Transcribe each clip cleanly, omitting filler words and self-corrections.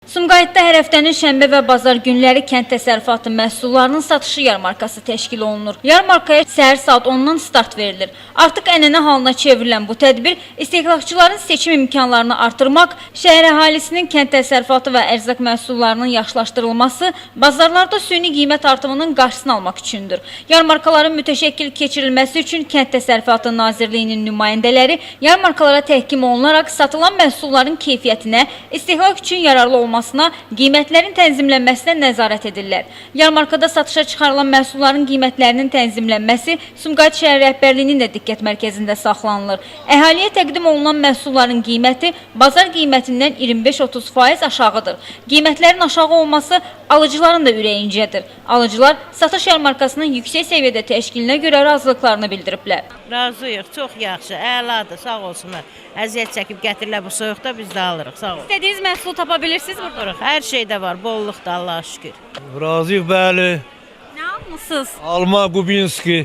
Sumqayıtda hər həftənin şənbə və bazar günləri kənd təsərrüfatı məhsullarının satışı yarmarkası təşkil olunur. Yarmarkaya səhər saat 10-dan start verilir. Artıq ənənə halına çevrilən bu tədbir istehlakçıların seçim imkanlarını artırmaq, şəhər əhalisinin kənd təsərrüfatı və ərzaq məhsullarının yaxşılaşdırılması, bazarlarda süni qiymət artımının qarşısını almaq üçündür. Yarmarkaların mütəşəkkil keçirilməsi üçün Kənd Təsərrüfatı Nazirliyinin nümayəndələri yarmarkalara təhkim olunaraq satılan məhsulların keyfiyyətinə, istehlak üçün yararlı olmasına, qiymətlərin tənzimlənməsinə nəzarət edirlər. Yarmarkada satışa çıxarılan məhsulların qiymətlərinin tənzimlənməsi Sumqayıt şəhər rəhbərliyinin də diqqət mərkəzində saxlanılır. Əhaliyə təqdim olunan məhsulların qiyməti bazar qiymətindən 25-30% aşağıdır. Qiymətlərin aşağı olması alıcıların da ürəyincədir. Alıcılar satış yarmarkasının yüksək səviyyədə təşkilinə görə razılıqlarını bildiriblər. Razıyıq, çox yaxşı, əladır, sağ olsunlar. Əziyyət çəkib gətirirlər bu soyuqda, biz də alırıq, sağ olun. İstədiyiniz məhsulu tapa bilirsiniz burada? Hər şeydə var, bolluqda Allah'a şükür. Razıyıq, bəli. Nə almışsınız? Alma Qubinski.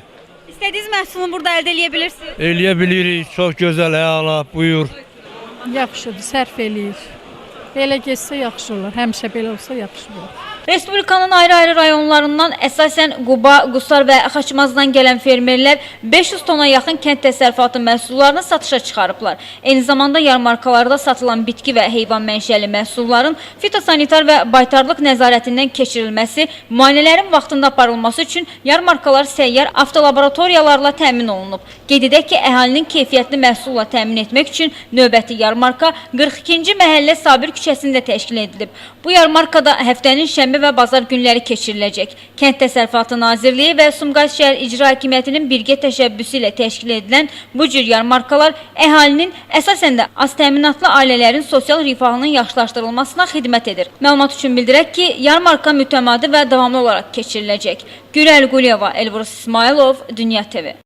İstədiyiniz məhsulunu burada əldə edə bilirsiniz? Eləyə bilirik, çox gözəl, əla, buyur. Yaxşıdır, sərf eləyir. Belə getsə yaxşı olar, həmişə belə olsa yaxşı olar. Respublikanın ayrı-ayrı rayonlarından əsasən Quba, Qusar və Xaçmazdan gələn fermerlər 500 tona yaxın kənd təsərrüfatı məhsullarını satışa çıxarıblar. Eyni zamanda yarmarkalarda satılan bitki və heyvan mənşəli məhsulların fitosanitar və baytarlıq nəzarətindən keçirilməsi, müayinələrin vaxtında aparılması üçün yarmarkalar səyyar avtolaboratoriyalarla təmin olunub. Qeyd edək ki, əhalinin keyfiyyətli məhsulla təmin etmək üçün növbəti yarmarka 42-ci məhəllə Sabir küçəsində təşkil edilib. Bu yarmarkada həftənin şənbə və bazar günləri keçiriləcək. Kənd Təsərrüfatı Nazirliyi və Sumqayıt şəhər İcra Hakimiyyətinin birgə təşəbbüsü ilə təşkil edilən bu cür yarmarkalar əhalinin, əsasən də az təminatlı ailələrin sosial rifahının yaxşılaşdırılmasına xidmət edir. Məlumat üçün bildirək ki, yarmarka mütəmadi və davamlı olaraq keçiriləcək. Gürəl Quliyeva, Elbrus İsmailov, Dünya TV.